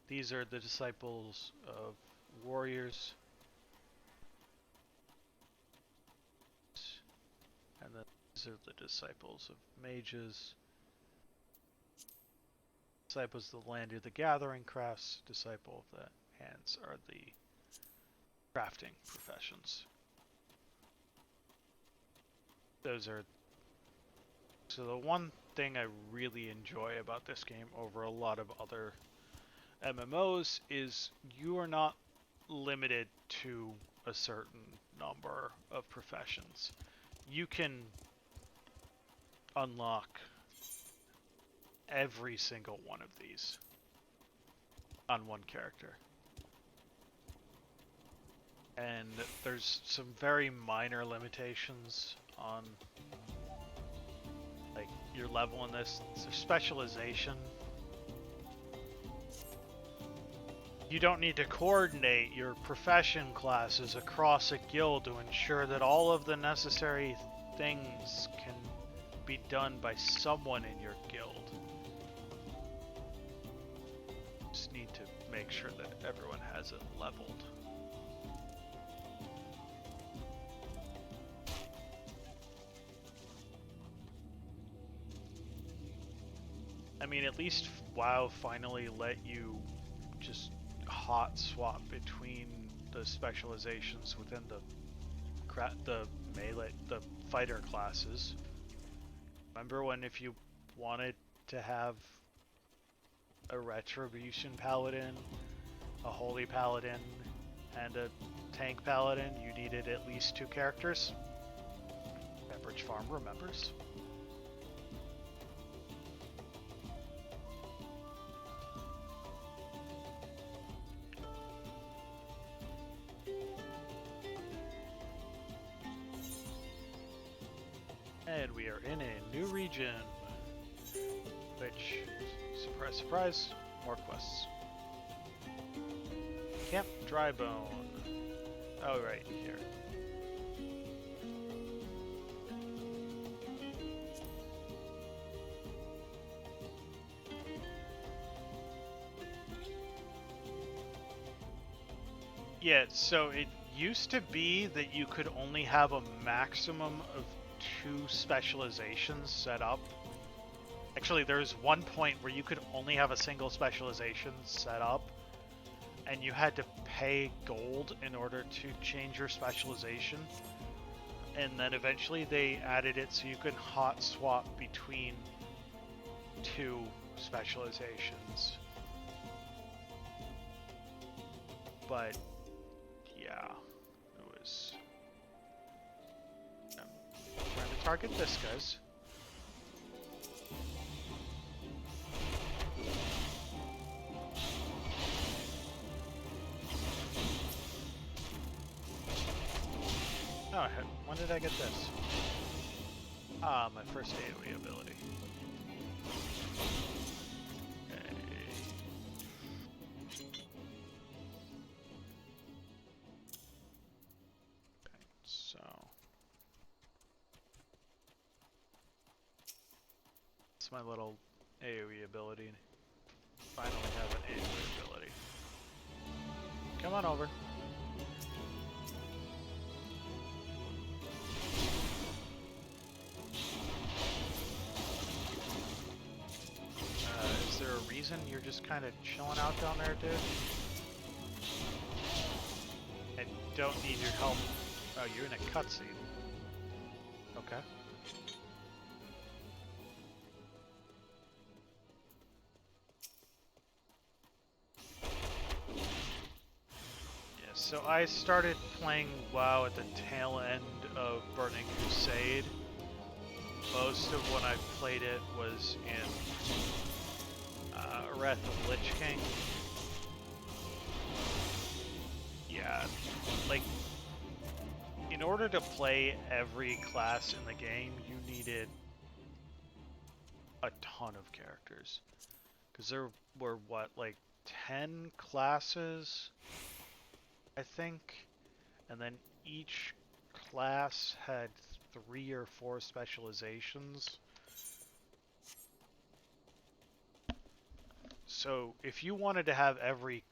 These are the disciples of warriors. And then these are the disciples of mages. Disciples of the land are the gathering crafts. Disciple of the hands are the crafting professions. So the one thing I really enjoy about this game over a lot of other MMOs is you are not limited to a certain number of professions. You can unlock every single one of these on one character. And there's some very minor limitations on like your level in this. So specialization. You don't need to coordinate your profession classes across a guild to ensure that all of the necessary things can be done by someone in your guild. Just need to make sure that everyone has it leveled. I mean, at least WoW finally let you just hot swap between the specializations within the fighter classes. Remember when if you wanted to have a Retribution Paladin, a Holy Paladin, and a Tank Paladin, you needed at least 2 characters? Beverage Farm remembers. And we are in a new region, which, surprise, surprise, more quests. Camp Drybone. Oh, right, here. Yeah, so it used to be that you could only have a maximum of 2 specializations set up. Actually, there's one point where you could only have a single specialization set up, and you had to pay gold in order to change your specialization. And then eventually they added it so you could hot swap between 2 specializations. But yeah, it was... trying to target this, guys. Oh, when did I get this? Ah, my first AoE ability. Okay. Okay, so... it's my little AoE ability. Finally have an AoE ability. Come on over. Is there a reason you're just kind of chilling out down there, dude? I don't need your help. Oh, you're in a cutscene. Okay. So I started playing WoW at the tail end of Burning Crusade. Most of when I played it was in Wrath of Lich King. Yeah, like, in order to play every class in the game, you needed a ton of characters. Because there were, what, like 10 classes? I think, and then each class had 3 or 4 specializations. So if you wanted to have every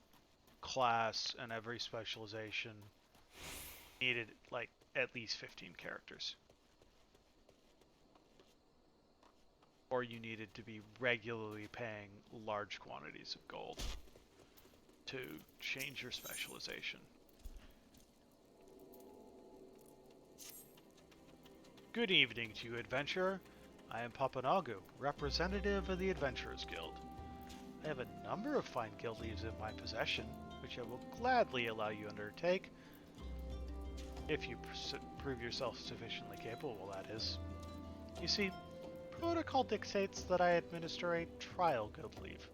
class and every specialization, needed like at least 15 characters. Or you needed to be regularly paying large quantities of gold to change your specialization. Good evening to you, adventurer. I am Papanagu, representative of the Adventurers Guild. I have a number of fine guild leaves in my possession, which I will gladly allow you to undertake, if you prove yourself sufficiently capable, that is. You see, protocol dictates that I administer a trial guild leave.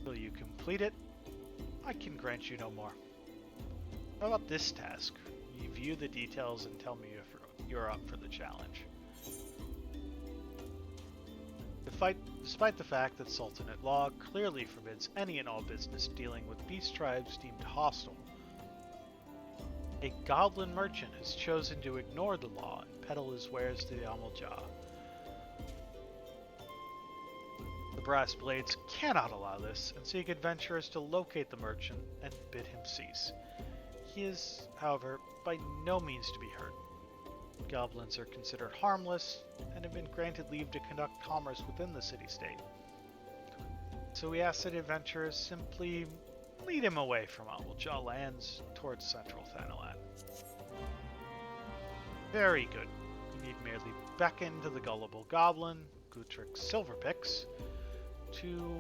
Will you complete it? I can grant you no more. How about this task? You view the details and tell me if you're up for the challenge. Despite the fact that Sultanate law clearly forbids any and all business dealing with beast tribes deemed hostile, a goblin merchant has chosen to ignore the law and peddle his wares to the Amalja. The Brass Blades cannot allow this and seek adventurers to locate the merchant and bid him cease. He is, however, by no means to be hurt. Goblins are considered harmless and have been granted leave to conduct commerce within the city-state. So we ask that adventurers simply lead him away from Amalja lands towards central Thanalan. Very good. You need merely beckon to the gullible goblin, Gutrick Silverpix, to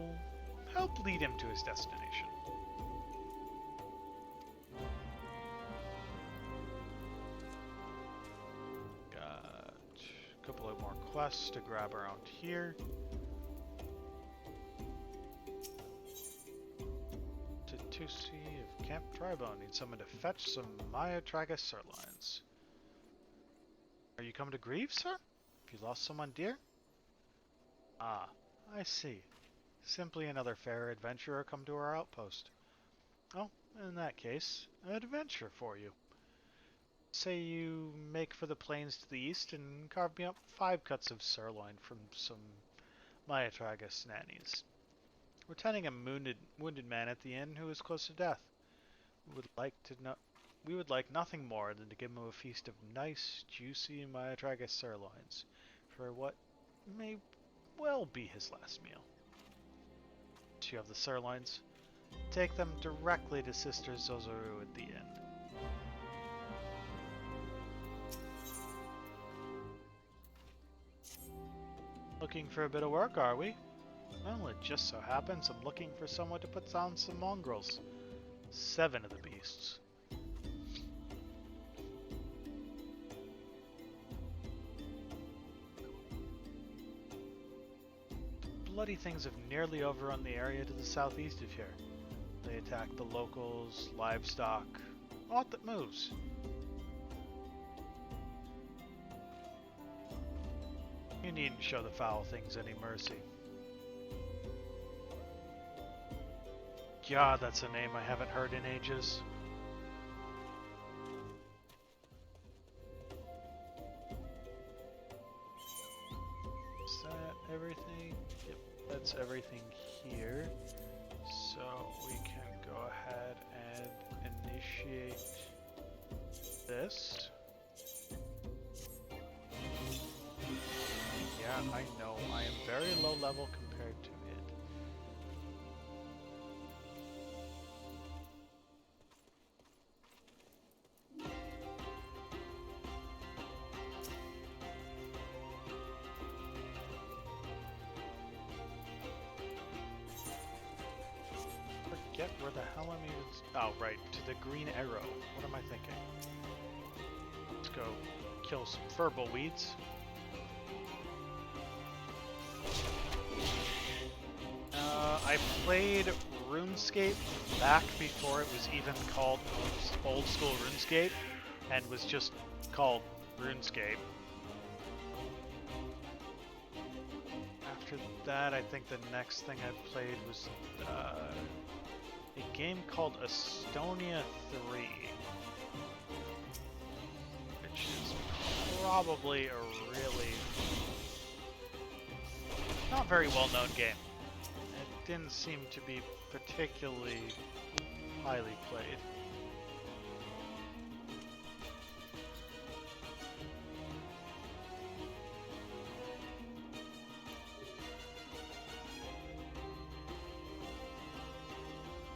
help lead him to his destination. Got a couple of more quests to grab around here. Tusi of Camp Tribo. Need someone to fetch some Miqo'te sirloins. Are you coming to grieve, sir? Have you lost someone dear? Ah, I see. Simply another fair adventurer come to our outpost. Oh, in that case, an adventure for you. Say you make for the plains to the east and carve me up 5 cuts of sirloin from some Miqo'te nannies. We're tending a wounded man at the inn who is close to death. We would like nothing more than to give him a feast of nice, juicy Miqo'te sirloins for what may well be his last meal. You have the sirloins. Take them directly to Sister Zozoru at the inn. Looking for a bit of work, are we? Well, it just so happens I'm looking for someone to put down some mongrels. 7 of the beasts. Bloody things have nearly overrun the area to the southeast of here. They attack the locals, livestock, aught that moves. You needn't show the foul things any mercy. God, that's a name I haven't heard in ages. Is that everything? Yep, that's everything here. So we can go ahead and initiate this. Yeah, I know. I am very low level compared to it. Forget where the hell I'm even... Oh, right. To the green arrow. What am I thinking? Let's go kill some furball weeds. I played RuneScape back before it was even called old school RuneScape, and was just called RuneScape. After that, I think the next thing I played was a game called Estonia 3, which is probably a really not very well-known game. didn't seem to be particularly highly played.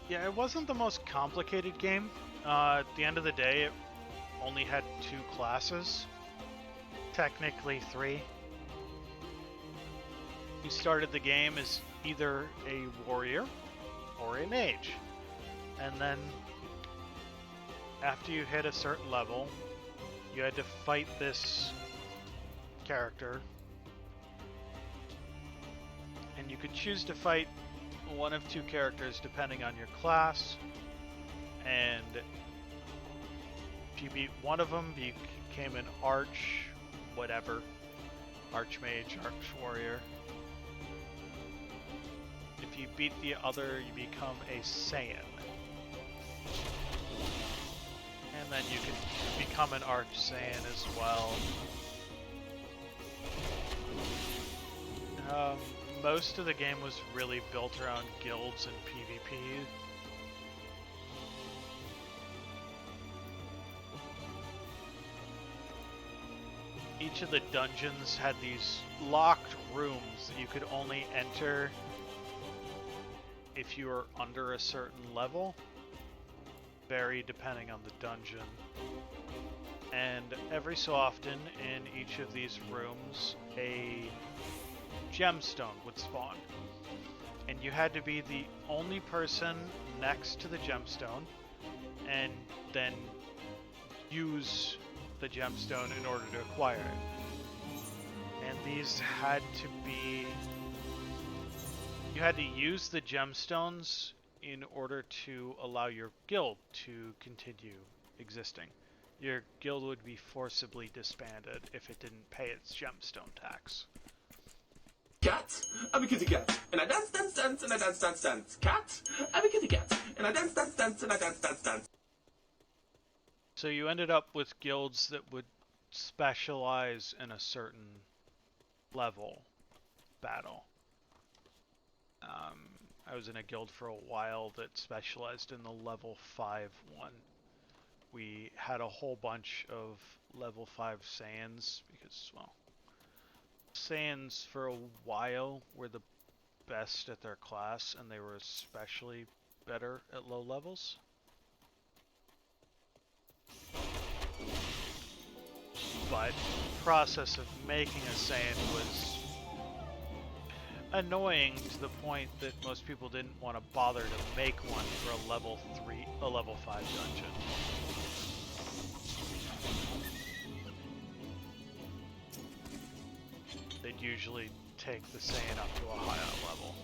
Yeah, it wasn't the most complicated game. At the end of the day, it only had 2 classes. Technically 3. You started the game as either a warrior or a mage. And then, after you hit a certain level, you had to fight this character. And you could choose to fight one of 2 characters depending on your class, and if you beat one of them, you became an archmage, archwarrior. If you beat the other, you become a Saiyan. And then you can become an Arch Saiyan as well. Most of the game was really built around guilds and PvP. Each of the dungeons had these locked rooms that you could only enter if you were under a certain level. Vary depending on the dungeon. And every so often in each of these rooms, a gemstone would spawn, and you had to be the only person next to the gemstone and then use the gemstone in order to acquire it. And these had to be, you had to use the gemstones in order to allow your guild to continue existing. Your guild would be forcibly disbanded if it didn't pay its gemstone tax. Cat, I'm a kitty cat, and I dance, dance, dance, and I dance, dance, dance. Cat, I'm a kitty cat, and I dance, dance, dance, and I dance, dance, dance. So you ended up with guilds that would specialize in a certain level battle. I was in a guild for a while that specialized in the level 5 one. We had a whole bunch of level 5 Saiyans because, well, Saiyans for a while were the best at their class, and they were especially better at low levels. But the process of making a Saiyan was annoying to the point that most people didn't want to bother to make one for a level 5 dungeon. They'd usually take the Saiyan up to a higher level.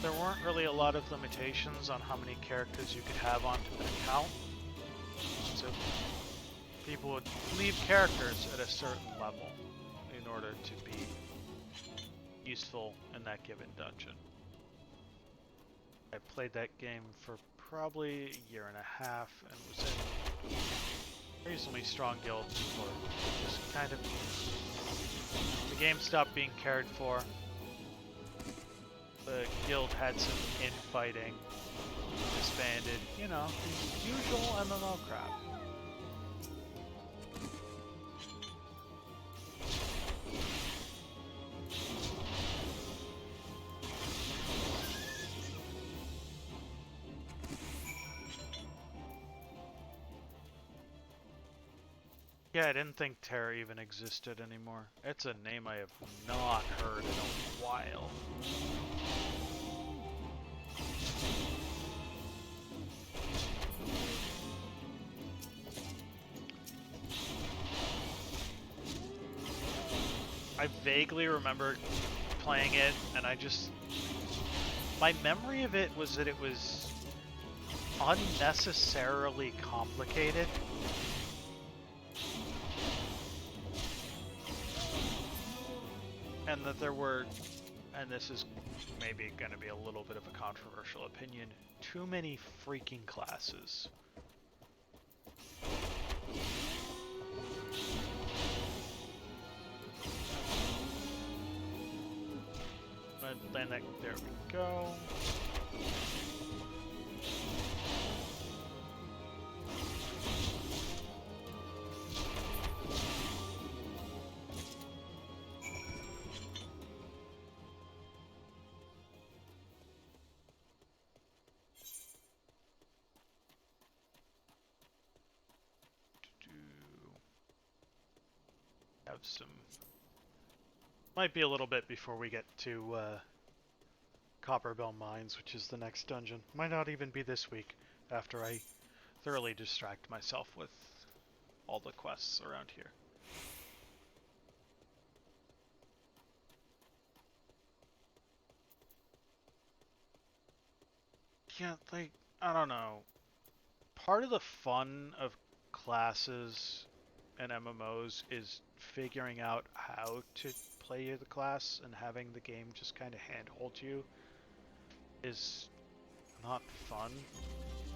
There weren't really a lot of limitations on how many characters you could have onto an account, so people would leave characters at a certain level in order to be useful in that given dungeon. I played that game for probably a year and a half and was in reasonably strong guilds before just kind of the game stopped being cared for. The guild had some infighting, disbanded, you know, the usual MMO crap. Yeah, I didn't think Terra even existed anymore. It's a name I have not heard in a while. I vaguely remember playing it, and my memory of it was that it was unnecessarily complicated. And that there were, and this is maybe going to be a little bit of a controversial opinion, too many freaking classes. Land that. There we go. Have some. Might be a little bit before we get to Copperbell Mines, which is the next dungeon. Might not even be this week, after I thoroughly distract myself with all the quests around here. Yeah, like, I don't know. Part of the fun of classes and MMOs is figuring out how to play the class, and having the game just kind of handhold you is not fun.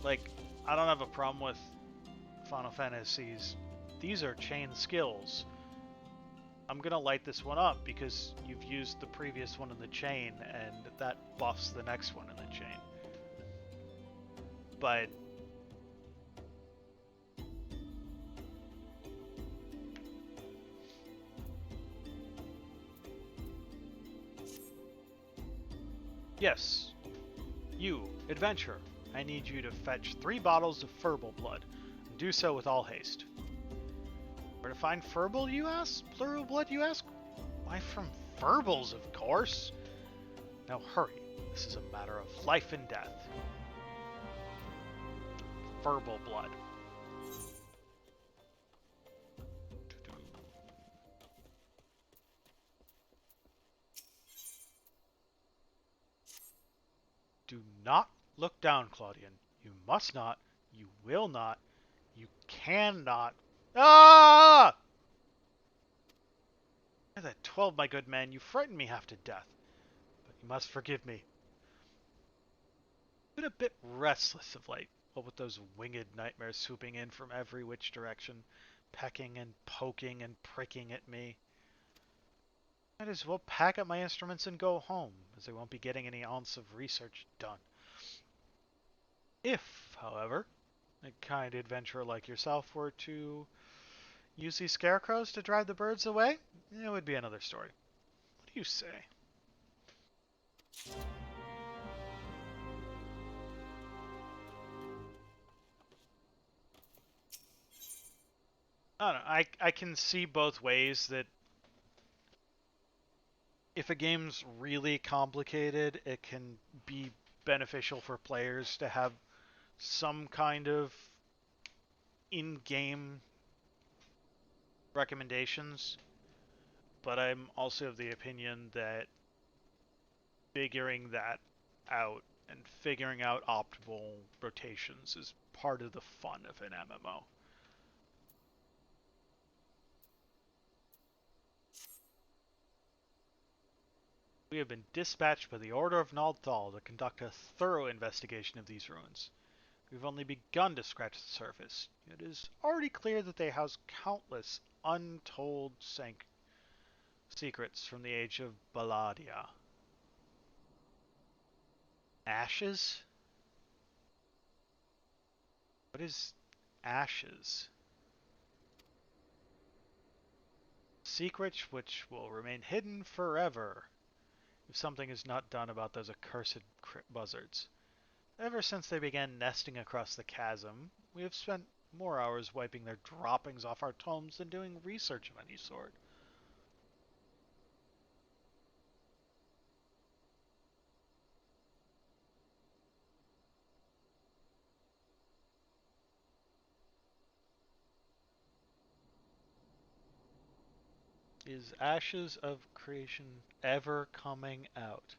Like, I don't have a problem with Final Fantasies. These are chain skills. I'm gonna light this one up because you've used the previous one in the chain, and that buffs the next one in the chain. But yes, you, adventurer, I need you to fetch 3 bottles of Furball blood, and do so with all haste. Where to find Furball, you ask? Plural blood, you ask? Why, from Furbals, of course. Now hurry, this is a matter of life and death. Furball blood. Do not look down, Claudian. You must not, you will not, you cannot. Ah! By the 12, my good man, you frightened me half to death. But you must forgive me. I've been a bit restless of late, what with those winged nightmares swooping in from every which direction, pecking and poking and pricking at me. Might as well pack up my instruments and go home, as I won't be getting any ounce of research done. If, however, a kind adventurer like yourself were to use these scarecrows to drive the birds away, it would be another story. What do you say? I don't know. I can see both ways that if a game's really complicated, it can be beneficial for players to have some kind of in-game recommendations. But I'm also of the opinion that figuring that out and figuring out optimal rotations is part of the fun of an MMO. We have been dispatched by the Order of Nald'thal to conduct a thorough investigation of these ruins. We've only begun to scratch the surface. It is already clear that they house countless untold secrets from the age of Balladia. Ashes? What is ashes? Secrets which will remain hidden forever if something is not done about those accursed buzzards. Ever since they began nesting across the chasm, we have spent more hours wiping their droppings off our tomes than doing research of any sort. Is Ashes of Creation ever coming out?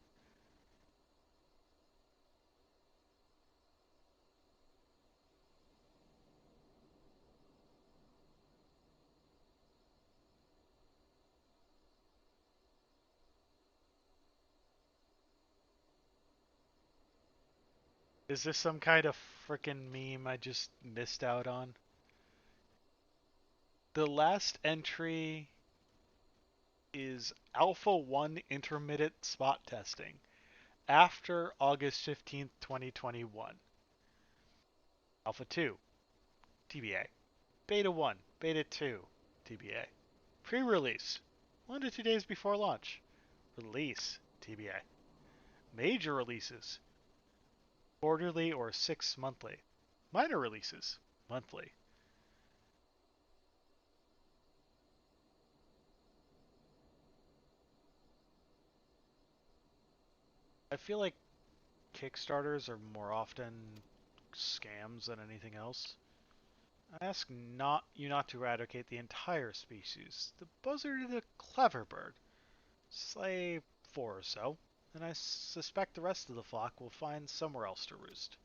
Is this some kind of frickin' meme I just missed out on? The last entry is Alpha 1 intermittent spot testing after August 15th, 2021. Alpha 2, TBA. Beta 1, Beta 2, TBA. Pre-release, 1 to 2 days before launch. Release, TBA. Major releases, quarterly or 6 monthly. Minor releases, monthly. I feel like Kickstarters are more often scams than anything else. I ask you not to eradicate the entire species. The buzzard is a clever bird. Slay 4 or so, and I suspect the rest of the flock will find somewhere else to roost.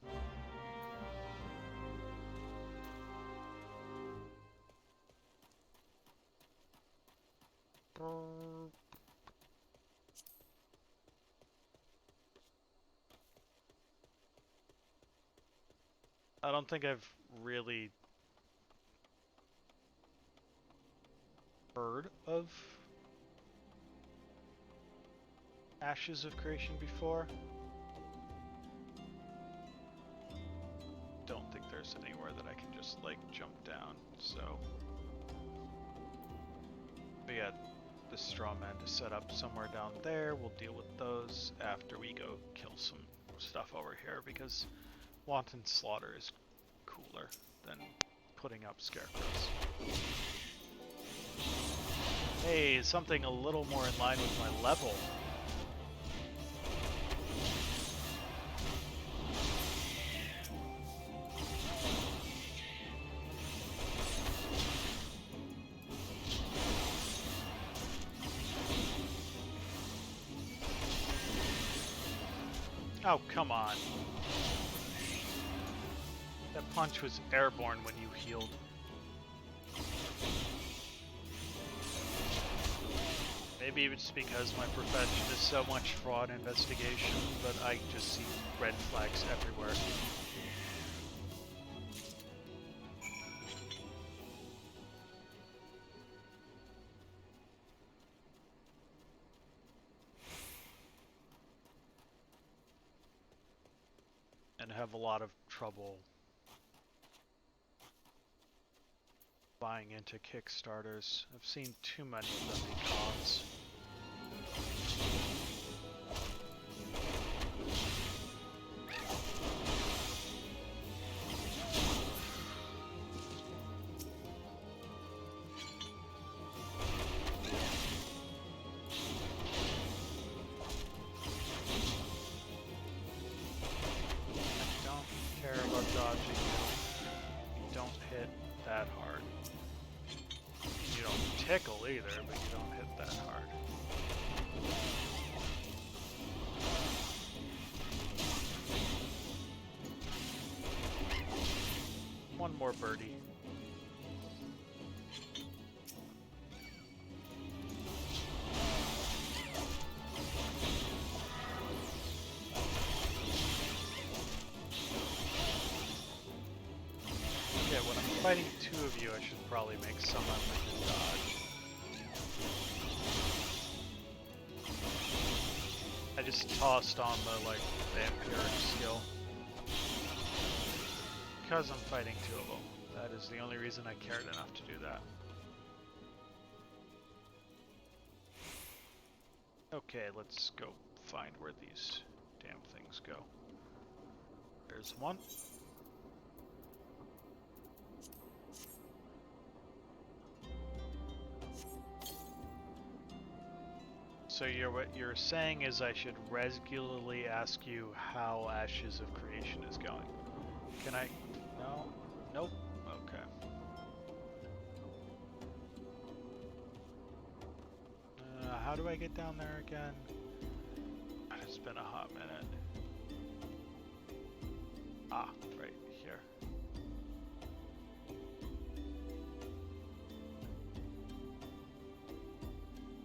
I don't think I've really heard of Ashes of Creation before. Don't think there's anywhere that I can just like jump down, so we got the straw man to set up somewhere down there. We'll deal with those after we go kill some stuff over here, because wanton slaughter is cooler than putting up scarecrows. Hey, something a little more in line with my level. Oh, come on. That punch was airborne when you healed. Maybe it's because my profession is so much fraud investigation, but I just see red flags everywhere. And have a lot of trouble buying into Kickstarters. I've seen too many of them be cons. Tickle either, but you don't hit that hard. One more birdie. Yeah, when I'm fighting two of you, I should probably make some effort to dodge. I just tossed on the, like, vampiric skill. Because I'm fighting two of them. That is the only reason I cared enough to do that. Okay, let's go find where these damn things go. There's one. So what you're saying is I should regularly ask you how Ashes of Creation is going. Can I? No? Nope. Okay. How do I get down there again? It's been a hot minute. Ah, right here.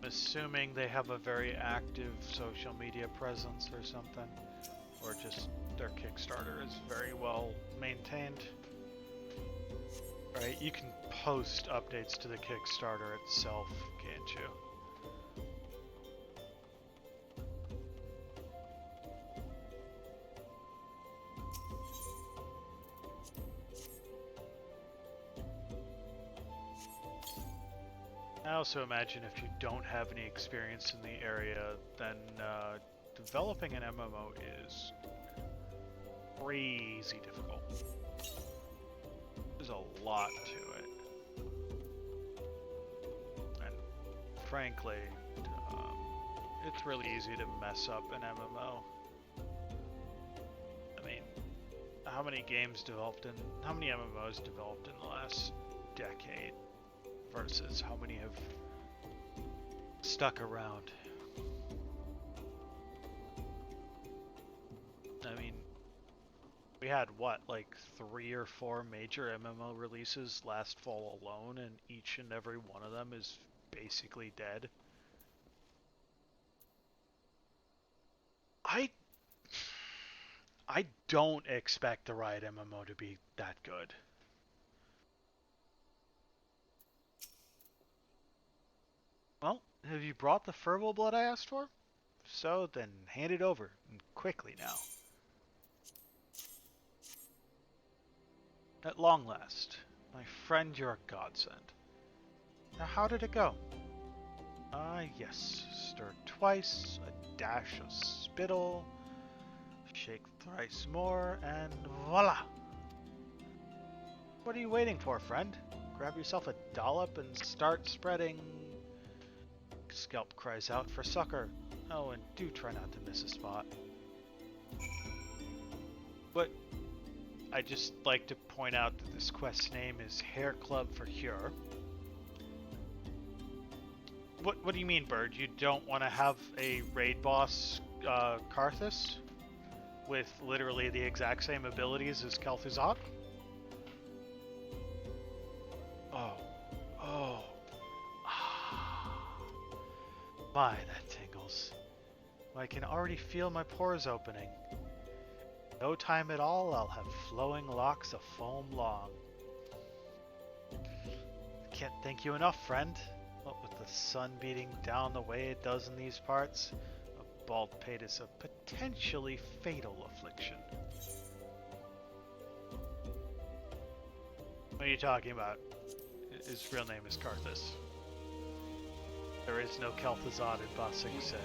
Assuming they have a very active social media presence or something, or just their Kickstarter is very well maintained. Right, you can post updates to the Kickstarter itself, can't you? I also imagine if you don't have any experience in the area, then developing an MMO is crazy difficult. There's a lot to it. And frankly, it's really easy to mess up an MMO. I mean, how many MMOs developed in the last decade versus how many have stuck around? I mean, we had what, like 3 or 4 major MMO releases last fall alone, and each and every one of them is basically dead. I don't expect the Riot MMO to be that good. Well, have you brought the Fervor Blood I asked for? So then hand it over, and quickly now. At long last, my friend, you're a godsend. Now how did it go? Yes, stir twice, a dash of spittle, shake thrice more, and voila! What are you waiting for, friend? Grab yourself a dollop and start spreading. Scalp cries out for succor. Oh, and do try not to miss a spot. But I'd just like to point out that this quest's name is Hair Club for Cure. What do you mean, Bird? You don't want to have a raid boss, Karthus, with literally the exact same abilities as Kel'Thuzad? Oh. My, that tingles. I can already feel my pores opening. No time at all, I'll have flowing locks of foam long. Can't thank you enough, friend. What with the sun beating down the way it does in these parts, a bald pate is a potentially fatal affliction. What are you talking about? His real name is Karthus. There is no Kel'Thuzad in Ba Sing Se.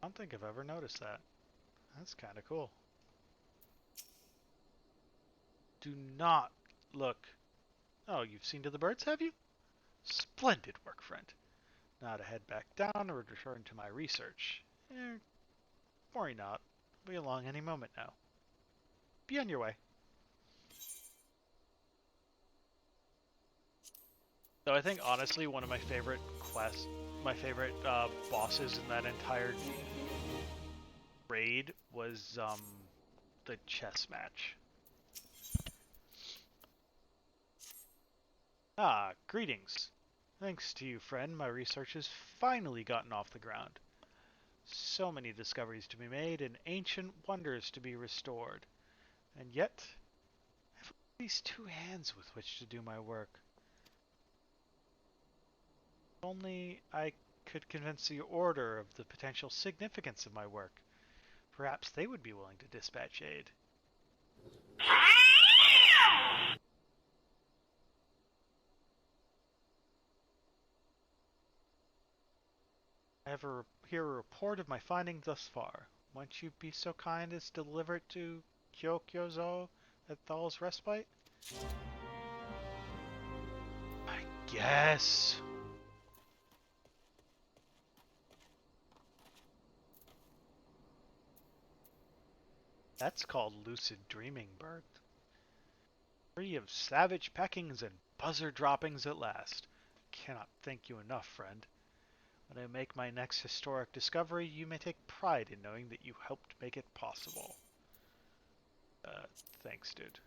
I don't think I've ever noticed that. That's kind of cool. Do not look. Oh, you've seen to the birds, have you? Splendid work, friend. Now to head back down and return to my research. Worry not. I'll be along any moment now. Be on your way. So I think honestly one of my favorite bosses in that entire raid was the chess match. Ah, greetings. Thanks to you, friend, my research has finally gotten off the ground. So many discoveries to be made and ancient wonders to be restored. And yet, I have these 2 hands with which to do my work. If only I could convince the Order of the potential significance of my work. Perhaps they would be willing to dispatch aid. I have here a report of my findings thus far. Won't you be so kind as to deliver it to Kyokyozo at Thal's Respite? I guess. That's called lucid dreaming, Bird. Free of savage peckings and buzzer droppings at last. Cannot thank you enough, friend. When I make my next historic discovery, you may take pride in knowing that you helped make it possible. Thanks, dude.